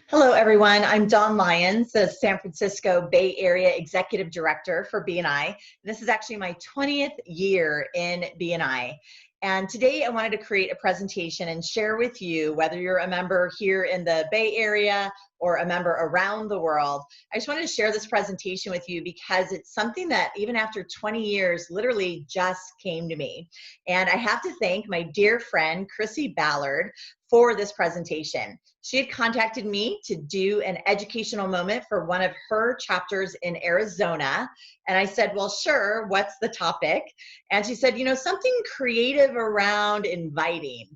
Hello, everyone. I'm Dawn Lyons, the San Francisco Bay Area Executive Director for BNI. This is actually my 20th year in BNI. And today I wanted to create a presentation and share with you, whether you're a member here in the Bay Area or a member around the world. I just wanted to share this presentation with you because it's something that even after 20 years literally just came to me. And I have to thank my dear friend, Chrissy Ballard, for this presentation. She had contacted me to do an educational moment for one of her chapters in Arizona. And I said, well, sure, what's the topic? And she said, something creative around inviting.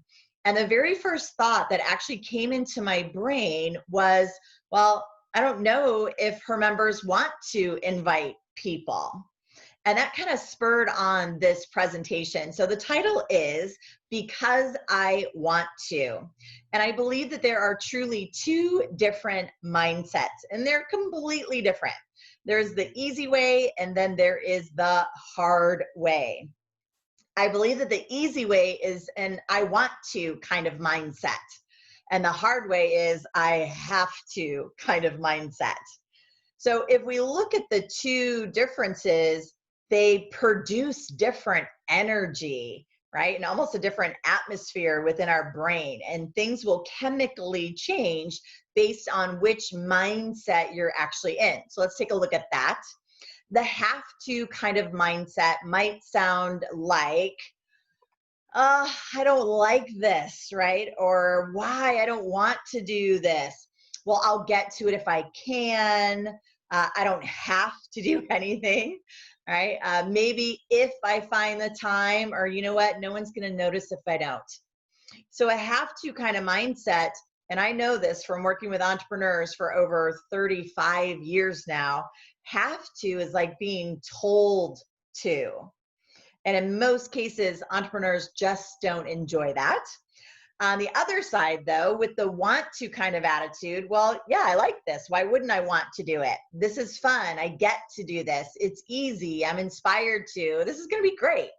And the very first thought that actually came into my brain was, well, I don't know if her members want to invite people. And that kind of spurred on this presentation. So the title is Because I Want to. And I believe that there are truly two different mindsets, and they're completely different. There's the easy way, and then there is the hard way. I believe that the easy way is an I want to kind of mindset. And the hard way is I have to kind of mindset. So if we look at the two differences, they produce different energy, right? And almost a different atmosphere within our brain. And things will chemically change based on which mindset you're actually in. So let's take a look at that. The have to kind of mindset might sound like, I don't like this, right? Or why I don't want to do this. Well, I'll get to it if I can. I don't have to do anything, right? Maybe if I find the time, or you know what, no one's going to notice if I don't. So a have to kind of mindset, and I know this from working with entrepreneurs for over 35 years now, have to is like being told to. And in most cases, entrepreneurs just don't enjoy that. On the other side, though, with the want to kind of attitude, well, yeah, I like this. Why wouldn't I want to do it? This is fun. I get to do this. It's easy. I'm inspired to. This is going to be great.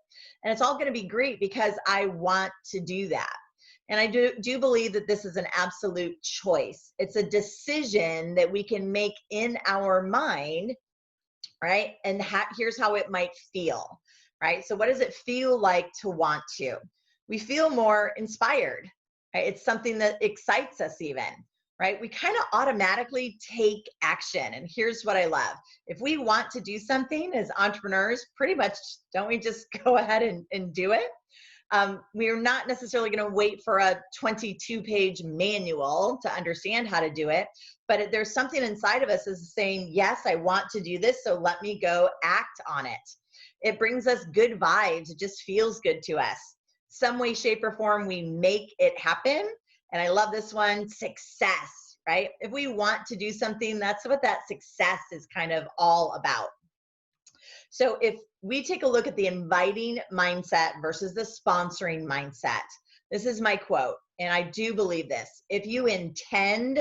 And it's all going to be great because I want to do that. And I do believe that this is an absolute choice. It's a decision that we can make in our mind, right? And here's how it might feel, right? So what does it feel like to want to? We feel more inspired, right? It's something that excites us even, right? We kind of automatically take action. And here's what I love. If we want to do something as entrepreneurs, pretty much, don't we just go ahead and do it? We're not necessarily going to wait for a 22-page manual to understand how to do it, but there's something inside of us is saying, yes, I want to do this, so let me go act on it. It brings us good vibes. It just feels good to us. Some way, shape, or form, we make it happen. And I love this one, success, right? If we want to do something, that's what that success is kind of all about. So if we take a look at the inviting mindset versus the sponsoring mindset, this is my quote, and I do believe this. If you intend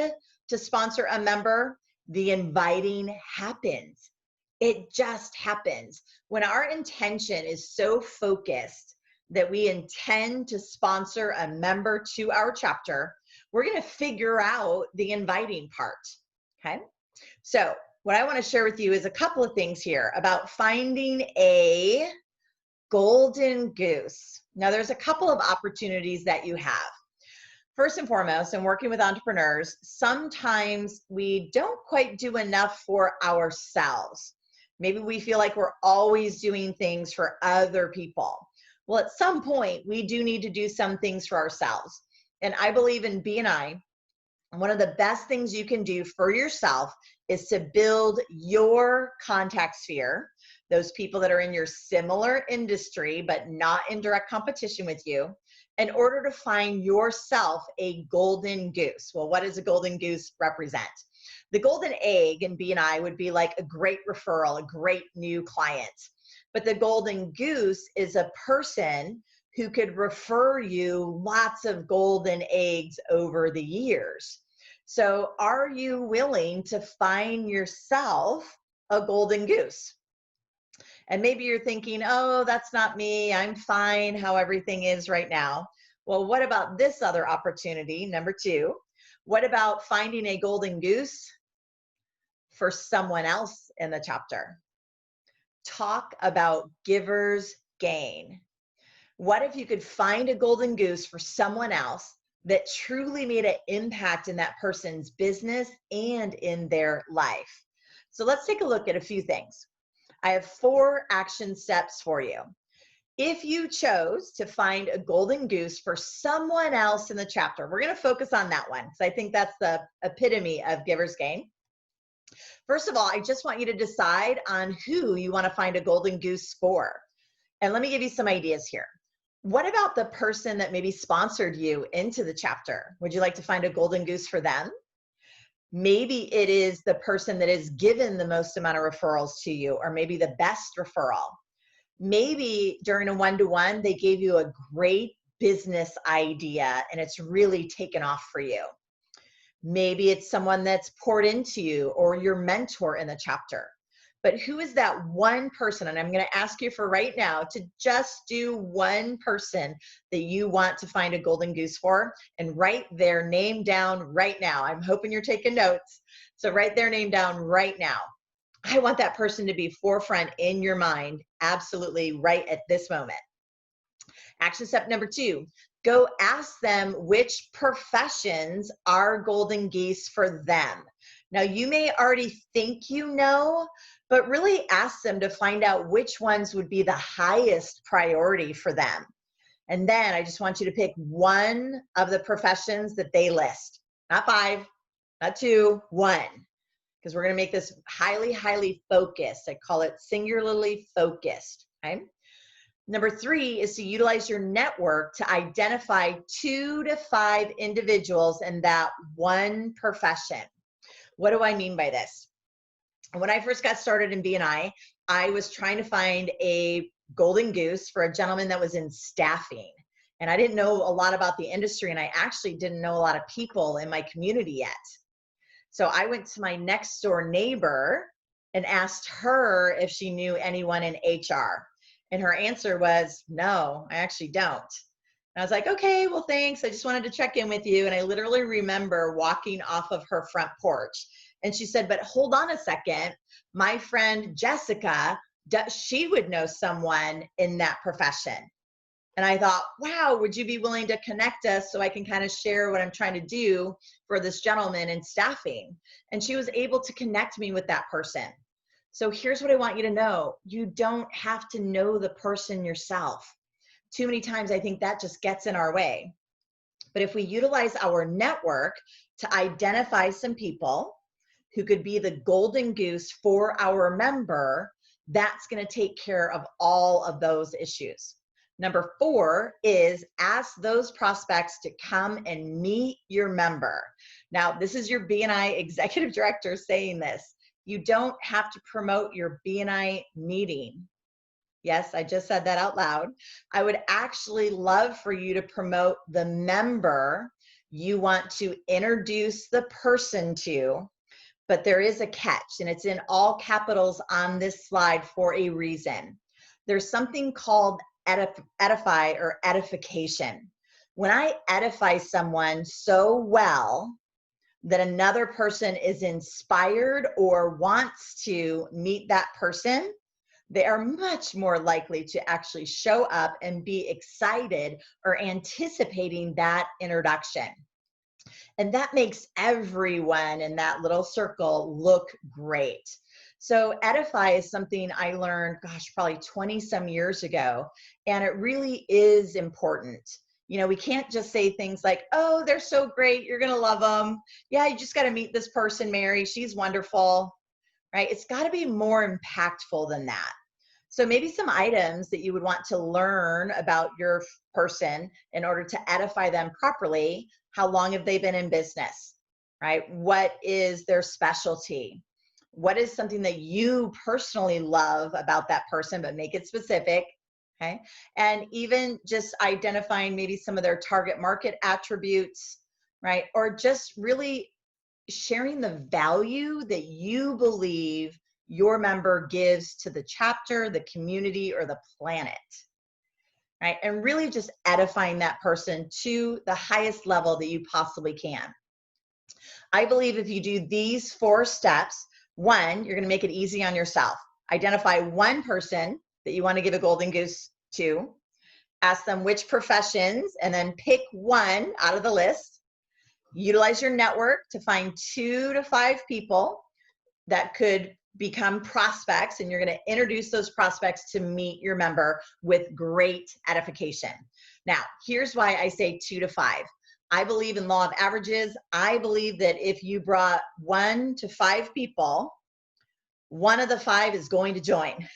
to sponsor a member, the inviting happens. It just happens. When our intention is so focused that we intend to sponsor a member to our chapter, we're going to figure out the inviting part, okay? So what I want to share with you is a couple of things here about finding a golden goose. Now, there's a couple of opportunities that you have. First and foremost, in working with entrepreneurs, sometimes we don't quite do enough for ourselves. Maybe we feel like we're always doing things for other people. Well, at some point, we do need to do some things for ourselves. And I believe in BNI, one of the best things you can do for yourself is to build your contact sphere, those people that are in your similar industry, but not in direct competition with you, in order to find yourself a golden goose. Well, what does a golden goose represent? The golden egg in BNI would be like a great referral, a great new client. But the golden goose is a person who could refer you lots of golden eggs over the years. So are you willing to find yourself a golden goose? And maybe you're thinking, oh, that's not me. I'm fine how everything is right now. Well, what about this other opportunity, number two? What about finding a golden goose for someone else in the chapter? Talk about giver's gain. What if you could find a golden goose for someone else that truly made an impact in that person's business and in their life? So let's take a look at a few things. I have 4 action steps for you. If you chose to find a golden goose for someone else in the chapter, we're going to focus on that one because I think that's the epitome of giver's gain. First of all, I just want you to decide on who you want to find a golden goose for. And let me give you some ideas here. What about the person that maybe sponsored you into the chapter? Would you like to find a golden goose for them? Maybe it is the person that has given the most amount of referrals to you, or maybe the best referral. Maybe during a one-to-one, they gave you a great business idea and it's really taken off for you. Maybe it's someone that's poured into you or your mentor in the chapter. But who is that one person? And I'm going to ask you for right now to just do one person that you want to find a golden goose for and write their name down right now. I'm hoping you're taking notes. So write their name down right now. I want that person to be forefront in your mind, absolutely right at this moment. Action step number 2, go ask them which professions are golden geese for them. Now, you may already think you know, but really ask them to find out which ones would be the highest priority for them. And then I just want you to pick one of the professions that they list. Not 5, not 2, 1. Because we're going to make this highly, highly focused. I call it singularly focused. Okay? Number 3 is to utilize your network to identify 2 to 5 individuals in that one profession. What do I mean by this? When I first got started in B&I was trying to find a golden goose for a gentleman that was in staffing. And I didn't know a lot about the industry, and I actually didn't know a lot of people in my community yet. So I went to my next door neighbor and asked her if she knew anyone in HR. And her answer was, no, I actually don't. And I was like, okay, well, thanks. I just wanted to check in with you. And I literally remember walking off of her front porch. And she said, but hold on a second. My friend Jessica, she would know someone in that profession. And I thought, wow, would you be willing to connect us so I can kind of share what I'm trying to do for this gentleman in staffing? And she was able to connect me with that person. So here's what I want you to know. You don't have to know the person yourself. Too many times I think that just gets in our way. But if we utilize our network to identify some people who could be the golden goose for our member, that's going to take care of all of those issues. Number 4 is ask those prospects to come and meet your member. Now, this is your B&I executive director saying this. You don't have to promote your B&I meeting. Yes, I just said that out loud. I would actually love for you to promote the member you want to introduce the person to, but there is a catch, and it's in all capitals on this slide for a reason. There's something called edify or edification. When I edify someone so well that another person is inspired or wants to meet that person, they are much more likely to actually show up and be excited or anticipating that introduction. And that makes everyone in that little circle look great. So edify is something I learned, gosh, probably 20 some years ago. And it really is important. You know, we can't just say things like, oh, they're so great, you're going to love them. Yeah, you just got to meet this person, Mary. She's wonderful, right? It's got to be more impactful than that. So maybe some items that you would want to learn about your person in order to edify them properly. How long have they been in business, right? What is their specialty? What is something that you personally love about that person, but make it specific, okay? And even just identifying maybe some of their target market attributes, right? Or just really sharing the value that you believe your member gives to the chapter, the community, or the planet, right? And really just edifying that person to the highest level that you possibly can. I believe if you do these 4 steps, one, you're going to make it easy on yourself. Identify one person that you want to give a golden goose to, ask them which professions, and then pick one out of the list. Utilize your network to find 2 to 5 people that could become prospects, and you're going to introduce those prospects to meet your member with great edification. Now, here's why I say 2 to 5. I believe in law of averages. I believe that if you brought 1 to 5 people, one of the 5 is going to join,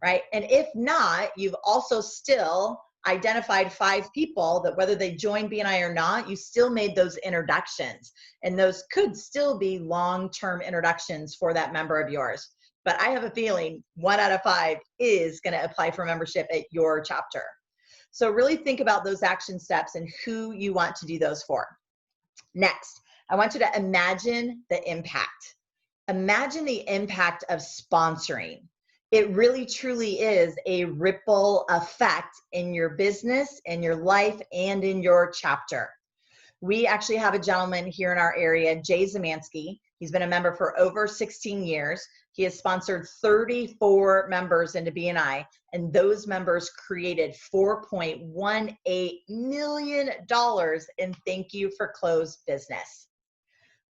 right? And if not, you've also still identified 5 people that whether they join BNI or not, you still made those introductions. And those could still be long-term introductions for that member of yours. But I have a feeling 1 out of 5 is going to apply for membership at your chapter. So really think about those action steps and who you want to do those for. Next, I want you to imagine the impact. Imagine the impact of sponsoring. It really truly is a ripple effect in your business, in your life, and in your chapter. We actually have a gentleman here in our area, Jay Zamansky. He's been a member for over 16 years. He has sponsored 34 members into BNI, and those members created $4.18 million in thank you for closed business.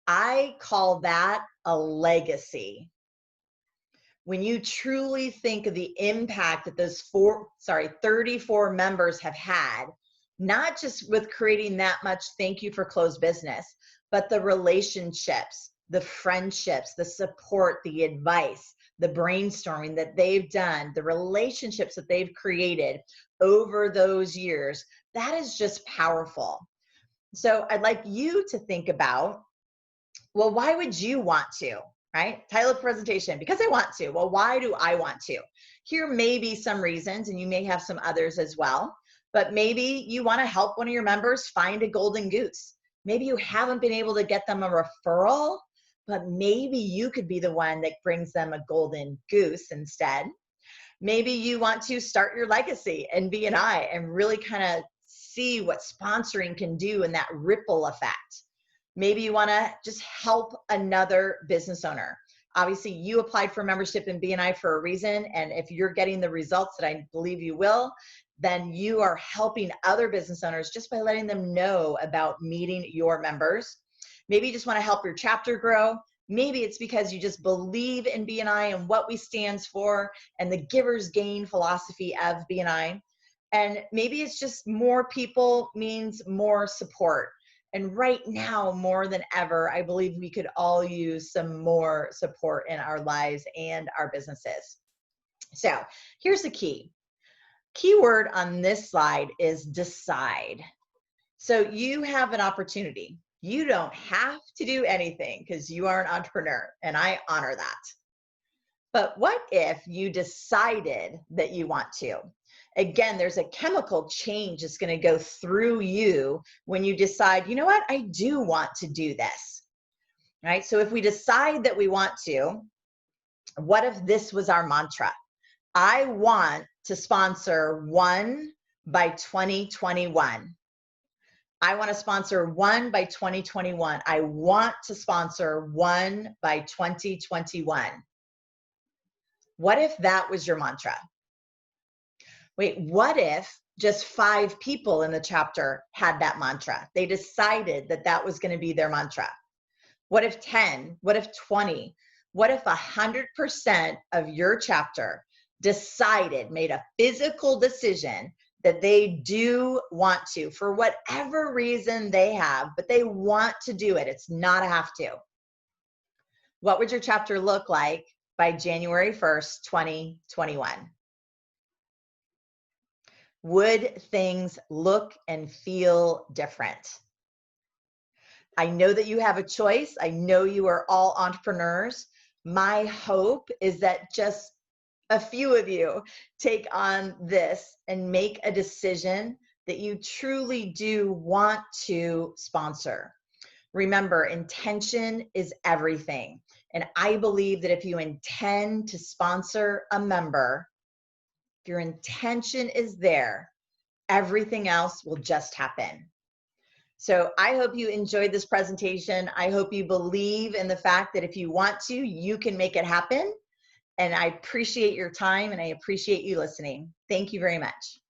I call that a legacy. When you truly think of the impact that those 34 members have had, not just with creating that much thank you for closed business, but the relationships, the friendships, the support, the advice, the brainstorming that they've done, the relationships that they've created over those years, that is just powerful. So I'd like you to think about, well, why would you want to, right? Title of the presentation, because I want to. Well, why do I want to? Here may be some reasons, and you may have some others as well, but maybe you want to help one of your members find a golden goose. Maybe you haven't been able to get them a referral, but maybe you could be the one that brings them a golden goose instead. Maybe you want to start your legacy in BNI and really kind of see what sponsoring can do in that ripple effect. Maybe you want to just help another business owner. Obviously, you applied for membership in BNI for a reason, and if you're getting the results that I believe you will, then you are helping other business owners just by letting them know about meeting your members. Maybe you just want to help your chapter grow. Maybe it's because you just believe in BNI and what we stands for and the giver's gain philosophy of BNI. And maybe it's just more people means more support. And right now, more than ever, I believe we could all use some more support in our lives and our businesses. So here's the key. Keyword on this slide is decide. So you have an opportunity. You don't have to do anything because you are an entrepreneur, and I honor that. But what if you decided that you want to? Again, there's a chemical change that's going to go through you when you decide, you know what, I do want to do this, right? So if we decide that we want to, what if this was our mantra? I want to sponsor 1 by 2021. I want to sponsor 1 by 2021. I want to sponsor 1 by 2021. What if that was your mantra? Wait, what if just 5 people in the chapter had that mantra? They decided that that was going to be their mantra. What if 10? What if 20? What if 100% of your chapter decided, made a physical decision that they do want to, for whatever reason they have, but they want to do it? It's not a have to. What would your chapter look like by January 1st, 2021? Would things look and feel different? I know that you have a choice. I know you are all entrepreneurs. My hope is that just a few of you take on this and make a decision that you truly do want to sponsor. Remember, intention is everything. And I believe that if you intend to sponsor a member, if your intention is there, everything else will just happen. So I hope you enjoyed this presentation. I hope you believe in the fact that if you want to, you can make it happen. And I appreciate your time and I appreciate you listening. Thank you very much.